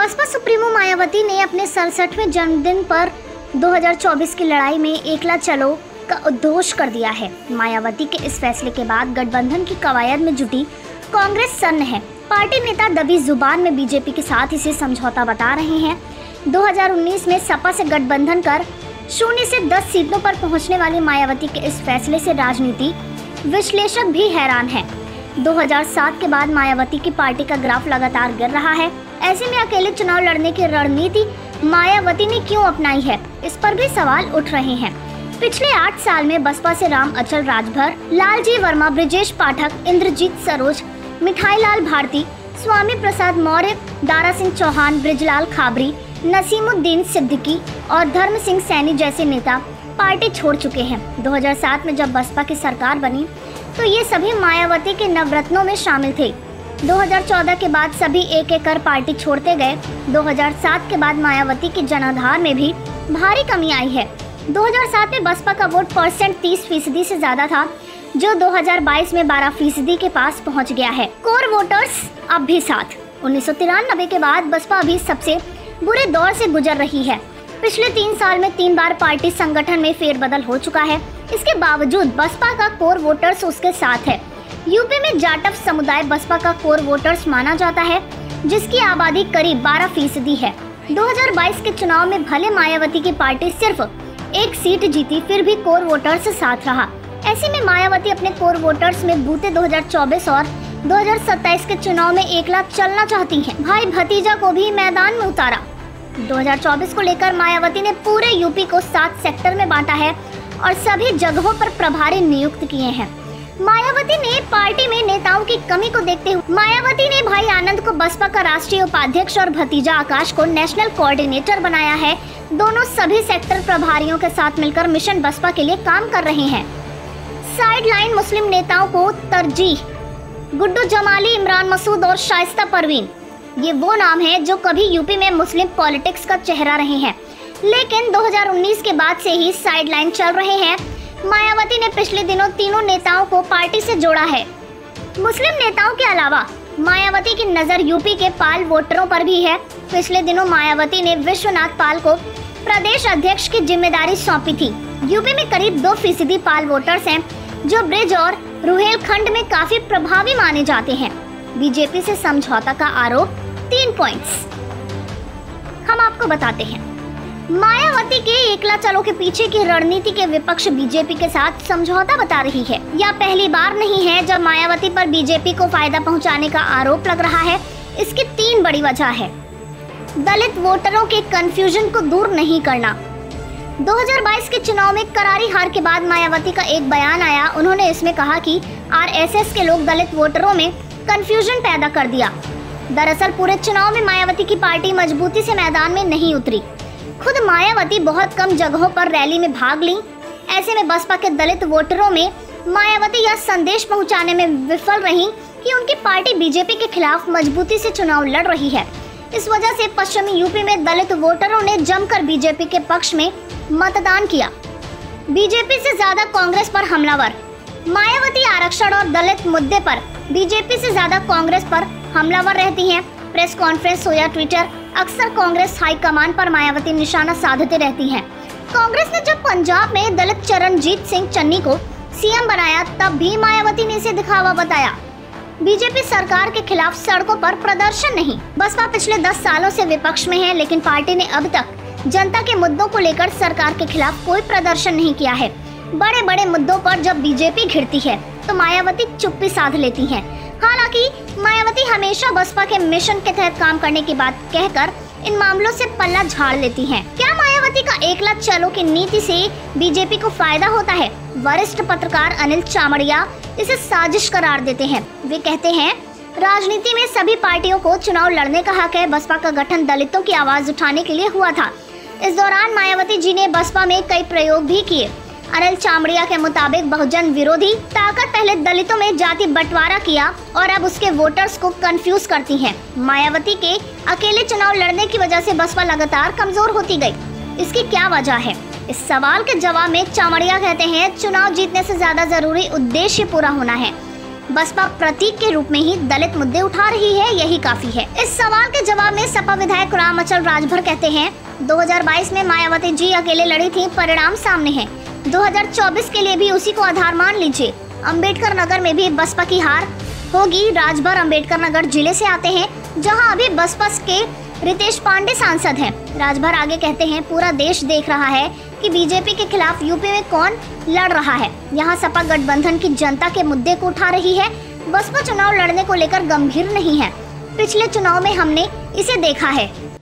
Baspa supremo Mayawati ने अपने 67वें जन्मदिन पर 2024 की लड़ाई में एकला चलो का उद्घोष कर दिया है। मायावती के इस फैसले के बाद गठबंधन की कवायद में जुटी कांग्रेस सन्न है। पार्टी नेता दबी जुबान में बीजेपी के साथ इसे समझौता बता रहे हैं। 2019 में सपा से गठबंधन कर 0 से 10 सीटों पर पहुंचने वाली मायावती के इस फैसले से राजनीति विश्लेषक भी हैरान हैं। 2007 के बाद मायावती की पार्टी का ग्राफ लगातार गिर रहा है। ऐसे में अकेले चुनाव लड़ने की रणनीति मायावती ने क्यों अपनाई है, इस पर भी सवाल उठ रहे हैं। पिछले 8 साल में बसपा से राम अचल राजभर, लालजी वर्मा, ब्रिजेश पाठक, इंद्रजीत सरोज, मिठाई लाल भारती, स्वामी प्रसाद मौर्य, दारा सिंह चौहान, ब्रिजलाल खाबरी, नसीमुद्दीन सिद्दीकी और धर्म सिंह सैनी जैसे नेता पार्टी छोड़ चुके हैं। 2007 में जब बसपा की सरकार बनी तो ये सभी मायावती के नवरत्नों में शामिल थे। 2014 के बाद सभी एक एक कर पार्टी छोड़ते गए। 2007 के बाद मायावती के जनाधार में भी भारी कमी आई है। 2007 में बसपा का वोट परसेंट 30% से ज्यादा था, जो 2022 में 12% के पास पहुंच गया है। कोर वोटर्स अब भी साथ। 1993 के बाद बसपा अभी सबसे बुरे दौर से गुजर रही है। पिछले 3 साल में 3 बार पार्टी संगठन में फेरबदल हो चुका है। इसके बावजूद बसपा का कोर वोटर्स उसके साथ है। यूपी में जाटव समुदाय बसपा का कोर वोटर्स माना जाता है, जिसकी आबादी करीब 12% है। 2022 के चुनाव में भले मायावती की पार्टी सिर्फ 1 सीट जीती, फिर भी कोर वोटर्स साथ रहा। ऐसे में मायावती अपने कोर वोटर्स में बूते 2024 और 2027 के चुनाव में एकला चलना चाहती हैं। भाई भतीजा को भी मैदान में उतारा। 2024 को लेकर मायावती ने पूरे यूपी को 7 सेक्टर में बांटा है और सभी जगहों पर प्रभारी नियुक्त किए हैं। मायावती ने पार्टी में नेताओं की कमी को देखते हुए मायावती ने भाई आनंद को बसपा का राष्ट्रीय उपाध्यक्ष और भतीजा आकाश को नेशनल कोऑर्डिनेटर बनाया है। दोनों सभी सेक्टर प्रभारियों के साथ मिलकर मिशन बसपा के लिए काम कर रहे हैं। साइडलाइन मुस्लिम नेताओं को तरजीह। गुड्डू जमाली, इमरान मसूद और शाइस्ता परवीन, ये वो नाम हैं जो कभी यूपी में मुस्लिम पॉलिटिक्स का चेहरा रहे हैं, लेकिन 2019 के बाद से ही साइडलाइन चल रहे हैं। मायावती ने पिछले दिनों तीनों नेताओं को पार्टी से जोड़ा है। मुस्लिम नेताओं के अलावा मायावती की नजर यूपी के पाल वोटरों पर भी है। पिछले दिनों मायावती ने विश्वनाथ पाल को प्रदेश अध्यक्ष की जिम्मेदारी सौंपी थी। यूपी में करीब 2% पाल वोटर्स हैं, जो ब्रिज और रुहेलखंड में काफी प्रभावी माने जाते हैं। बीजेपी से समझौता का आरोप। 3 पॉइंट्स हम आपको बताते हैं। मायावती के एकला चलो के पीछे की रणनीति के विपक्ष बीजेपी के साथ समझौता बता रही है। यह पहली बार नहीं है जब मायावती पर बीजेपी को फायदा पहुंचाने का आरोप लग रहा है। इसकी 3 बड़ी वजह है। दलित वोटरों के कंफ्यूजन को दूर नहीं करना। 2022 के चुनाव में करारी हार के बाद मायावती का एक बयान आया। उन्होंने इसमें कहा कि आरएसएस के लोग दलित वोटरों में कंफ्यूजन पैदा कर दिया। दरअसल पूरे चुनाव में मायावती की पार्टी मजबूती से मैदान में नहीं उतरी। खुद मायावती बहुत कम जगहों पर रैली में भाग ली। ऐसे में बसपा के दलित वोटरों में मायावती यह संदेश पहुंचाने में विफल रही कि उनकी पार्टी बीजेपी के खिलाफ मजबूती से चुनाव लड़ रही है। इस वजह से पश्चिमी यूपी में दलित वोटरों ने जमकर बीजेपी के पक्ष में मतदान किया। बीजेपी से ज्यादा कांग्रेस पर हमलावर। मायावती आरक्षण और दलित मुद्दे पर बीजेपी से ज्यादा कांग्रेस पर हमलावर रहती हैं। प्रेस कॉन्फ्रेंस हो या ट्विटर, अक्सर कांग्रेस हाईकमान पर मायावती निशाना साधते रहती हैं। कांग्रेस ने जब पंजाब में दलित चरणजीत सिंह चन्नी को सीएम बनाया, तब भी मायावती ने इसे दिखावा बताया। बीजेपी सरकार के खिलाफ सड़कों पर प्रदर्शन नहीं। बसपा पिछले 10 सालों से विपक्ष में है, लेकिन पार्टी ने अब तक जनता के मुद्दों को लेकर सरकार के खिलाफ कोई प्रदर्शन नहीं किया है। बड़े बड़े मुद्दों पर जब बीजेपी घिरती है तो मायावती चुप्पी साध लेती हैं। हालांकि मायावती हमेशा बसपा के मिशन के तहत काम करने की बात कहकर इन मामलों से पल्ला झाड़ लेती हैं। क्या मायावती का एकला चलो की नीति से बीजेपी को फायदा होता है? वरिष्ठ पत्रकार अनिल चामड़िया इसे साजिश करार देते हैं। वे कहते हैं, राजनीति में सभी पार्टियों को चुनाव लड़ने का हक है। बसपा का गठन दलितों की आवाज उठाने के लिए हुआ था। इस दौरान मायावती जी ने बसपा में कई प्रयोग भी किए। अनिल चामड़िया के मुताबिक बहुजन विरोधी ताकत पहले दलितों में जाति बंटवारा किया और अब उसके वोटर्स को कंफ्यूज करती हैं। मायावती के अकेले चुनाव लड़ने की वजह से बसपा लगातार कमजोर होती गई। इसकी क्या वजह है? इस सवाल के जवाब में चामड़िया कहते हैं, चुनाव जीतने से ज्यादा जरूरी उद्देश्य पूरा होना है। बसपा प्रतीक के रूप में ही दलित मुद्दे उठा रही है, यही काफी है। इस सवाल के जवाब में सपा विधायक राम अचल राजभर कहते हैं, 2022 में मायावती जी अकेले लड़ी थी, परिणाम सामने है। 2024 के लिए भी उसी को आधार मान लीजिए। अम्बेडकर नगर में भी बसपा की हार होगी। राजभर अम्बेडकर नगर जिले से आते हैं, जहां अभी बसपा के रितेश पांडे सांसद हैं। राजभर आगे कहते हैं, पूरा देश देख रहा है कि बीजेपी के खिलाफ यूपी में कौन लड़ रहा है। यहाँ सपा गठबंधन की जनता के मुद्दे को उठा रही है। बसपा चुनाव लड़ने को लेकर गंभीर नहीं है। पिछले चुनाव में हमने इसे देखा है।